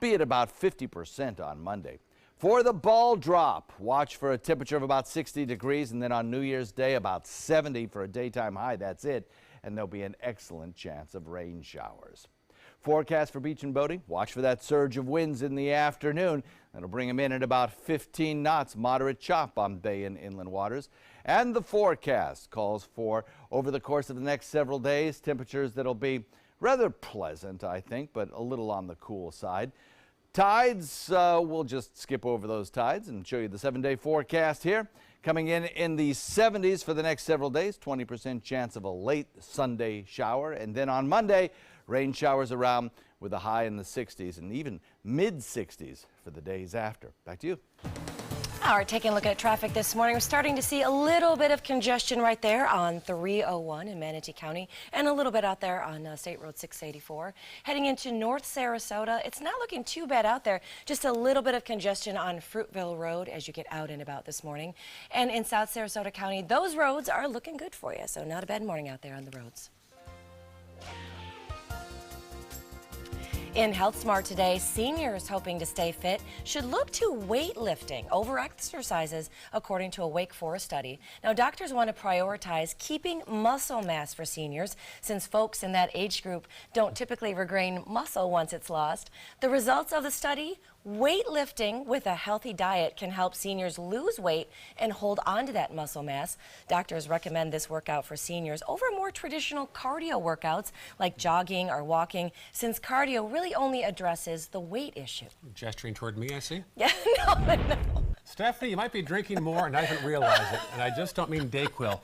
be at about 50% on Monday. For the ball drop, watch for a temperature of about 60 degrees, and then on New Year's Day, about 70 for a daytime high. That's it. And there'll be an excellent chance of rain showers. Forecast for beach and boating, watch for that surge of winds in the afternoon. That'll bring them in at about 15 knots, moderate chop on bay and inland waters. And the forecast calls for, over the course of the next several days, temperatures that'll be rather pleasant, I think, but a little on the cool side. Tides, we'll just skip over those tides and show you the 7-day forecast here. Coming in the 70s for the next several days, 20% chance of a late Sunday shower. And then on Monday, rain showers around with a high in the 60s and even mid-60s for the days after. Back to you. All right, taking a look at traffic this morning. We're starting to see a little bit of congestion right there on 301 in Manatee County and a little bit out there on State Road 684. Heading into North Sarasota, it's not looking too bad out there. Just a little bit of congestion on Fruitville Road as you get out and about this morning. And in South Sarasota County, those roads are looking good for you, so not a bad morning out there on the roads. In Health Smart today, seniors hoping to stay fit should look to weightlifting over exercises, according to a Wake Forest study. Now, doctors want to prioritize keeping muscle mass for seniors, since folks in that age group don't typically regain muscle once it's lost. The results of the study: weightlifting with a healthy diet can help seniors lose weight and hold on to that muscle mass. Doctors recommend this workout for seniors over more traditional cardio workouts like jogging or walking, since cardio really only addresses the weight issue. Gesturing toward me, I see. Yeah, no. Stephanie, you might be drinking more and not even realize it, and I just don't mean Dayquil.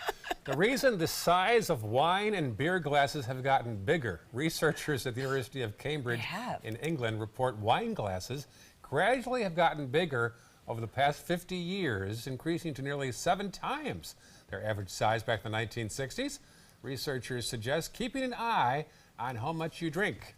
The reason the size of wine and beer glasses have gotten bigger. Researchers at the University of Cambridge in England report wine glasses gradually have gotten bigger over the past 50 years, increasing to nearly 7 times their average size back in the 1960s. Researchers suggest keeping an eye on how much you drink.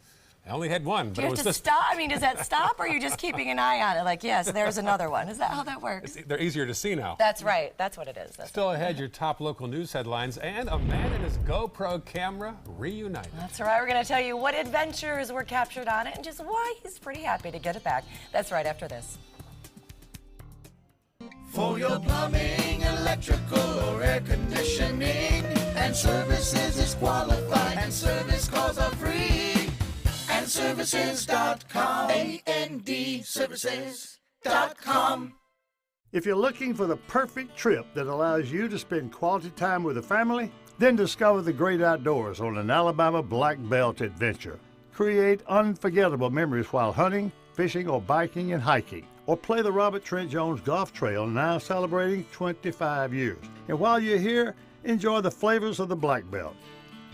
I only had one, but it was this. Stop? I mean, does that stop, or are you just keeping an eye on it? Like, yes, there's another one. Is that how that works? They're easier to see now. That's right. That's what it is. Still ahead, your top local news headlines, and a man and his GoPro camera reunited. That's right. We're going to tell you what adventures were captured on it and just why he's pretty happy to get it back. That's right after this. For your plumbing, electrical, or air conditioning, and services is qualified, and service calls are free. AndServices.com. AndServices.com. If you're looking for the perfect trip that allows you to spend quality time with a family, then discover the great outdoors on an Alabama Black Belt adventure. Create unforgettable memories while hunting, fishing, or biking and hiking. Or play the Robert Trent Jones Golf Trail, now celebrating 25 years. And while you're here, enjoy the flavors of the Black Belt.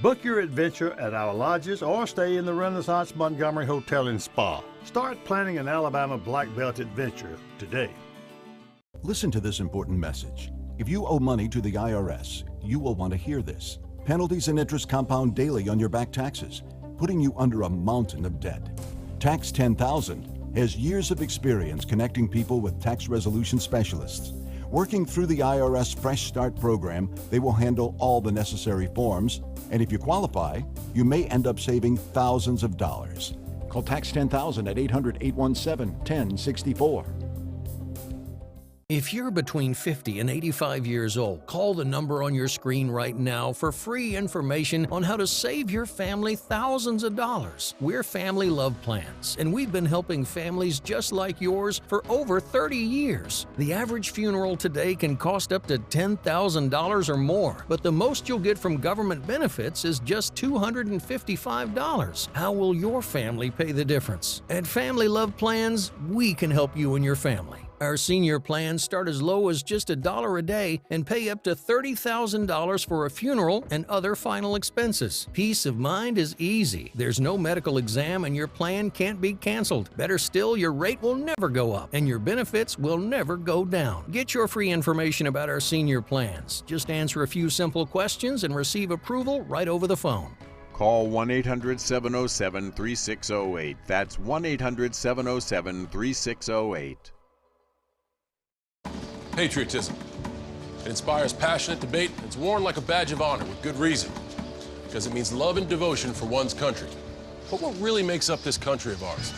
Book your adventure at our lodges or stay in the Renaissance Montgomery Hotel and Spa. Start planning an Alabama Black Belt adventure today. Listen to this important message. If you owe money to the IRS, you will want to hear this. Penalties and interest compound daily on your back taxes, putting you under a mountain of debt. Tax 10,000 has years of experience connecting people with tax resolution specialists. Working through the IRS Fresh Start program, they will handle all the necessary forms, and if you qualify, you may end up saving thousands of dollars. Call Tax 10,000 at 800-817-1064. If you're between 50 and 85 years old, call the number on your screen right now for free information on how to save your family thousands of dollars. We're Family Love Plans, and we've been helping families just like yours for over 30 years. The average funeral today can cost up to $10,000 or more, but the most you'll get from government benefits is just $255. How will your family pay the difference? At Family Love Plans, we can help you and your family. Our senior plans start as low as just $1 a day and pay up to $30,000 for a funeral and other final expenses. Peace of mind is easy. There's no medical exam and your plan can't be canceled. Better still, your rate will never go up and your benefits will never go down. Get your free information about our senior plans. Just answer a few simple questions and receive approval right over the phone. Call 1-800-707-3608. That's 1-800-707-3608. Patriotism. It inspires passionate debate. It's worn like a badge of honor with good reason, because it means love and devotion for one's country. But what really makes up this country of ours?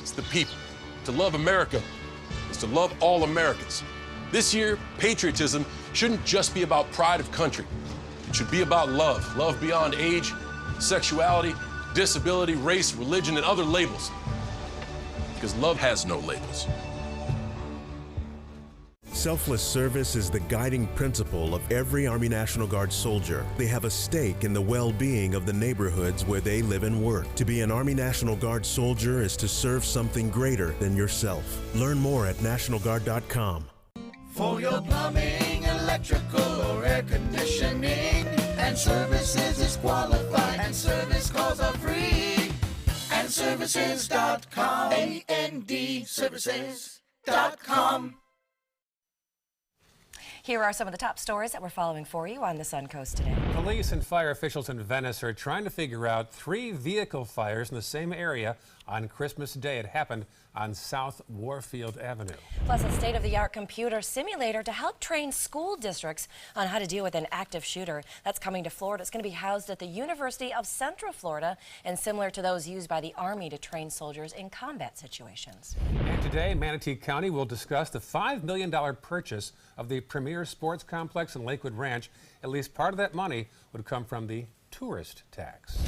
It's the people. To love America is to love all Americans. This year, patriotism shouldn't just be about pride of country. It should be about love. Love beyond age, sexuality, disability, race, religion, and other labels. Because love has no labels. Selfless service is the guiding principle of every Army National Guard soldier. They have a stake in the well-being of the neighborhoods where they live and work. To be an Army National Guard soldier is to serve something greater than yourself. Learn more at NationalGuard.com. For your plumbing electrical or air conditioning. And services is qualified. And service calls are free. And services.com. AND services.com. Here are some of the top stories that we're following for you on the Suncoast today. Police and fire officials in Venice are trying to figure out 3 vehicle fires in the same area on Christmas Day. It happened on South Warfield Avenue. Plus, a state-of-the-art computer simulator to help train school districts on how to deal with an active shooter. That's coming to Florida. It's going to be housed at the University of Central Florida and similar to those used by the Army to train soldiers in combat situations. And today, Manatee County will discuss the $5 million purchase of the premier sports complex in Lakewood Ranch. At least part of that money would come from the tourist tax.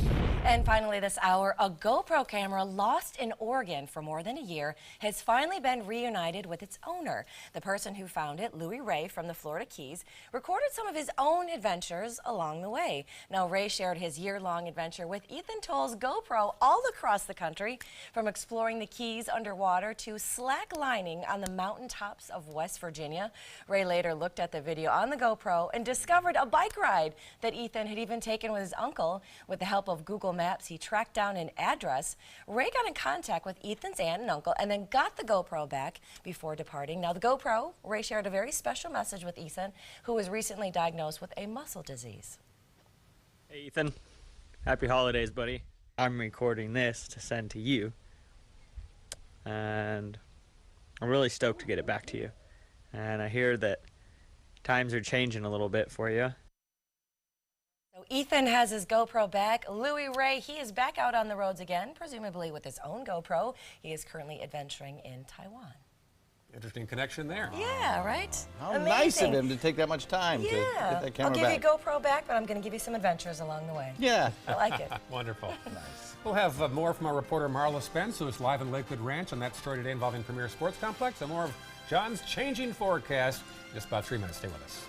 And finally this hour, a GoPro camera lost in Oregon for more than a year has finally been reunited with its owner. The person who found it, Louis Ray from the Florida Keys, recorded some of his own adventures along the way. Now, Ray shared his year-long adventure with Ethan Toll's GoPro all across the country, from exploring the Keys underwater to slacklining on the mountaintops of West Virginia. Ray later looked at the video on the GoPro and discovered a bike ride that Ethan had even taken with his uncle. With the help of Google Maps, he tracked down an address. Ray got in contact with Ethan's aunt and uncle and then got the GoPro back before departing. Now, the GoPro, Ray shared a very special message with Ethan, who was recently diagnosed with a muscle disease. Hey, Ethan. Happy holidays, buddy. I'm recording this to send to you, and I'm really stoked to get it back to you. And I hear that times are changing a little bit for you. So Ethan has his GoPro back. Louis Ray, he is back out on the roads again, presumably with his own GoPro. He is currently adventuring in Taiwan. Interesting connection there. Yeah, right? How nice of him to take that much time to get that camera I'll give back. you GoPro back, but I'm going to give you some adventures along the way. Yeah. I like it. Wonderful. Nice. We'll have more from our reporter Marla Spence, who is live in Lakewood Ranch on that story today involving Premier Sports Complex, and more of John's changing forecast in just about 3 minutes. Stay with us.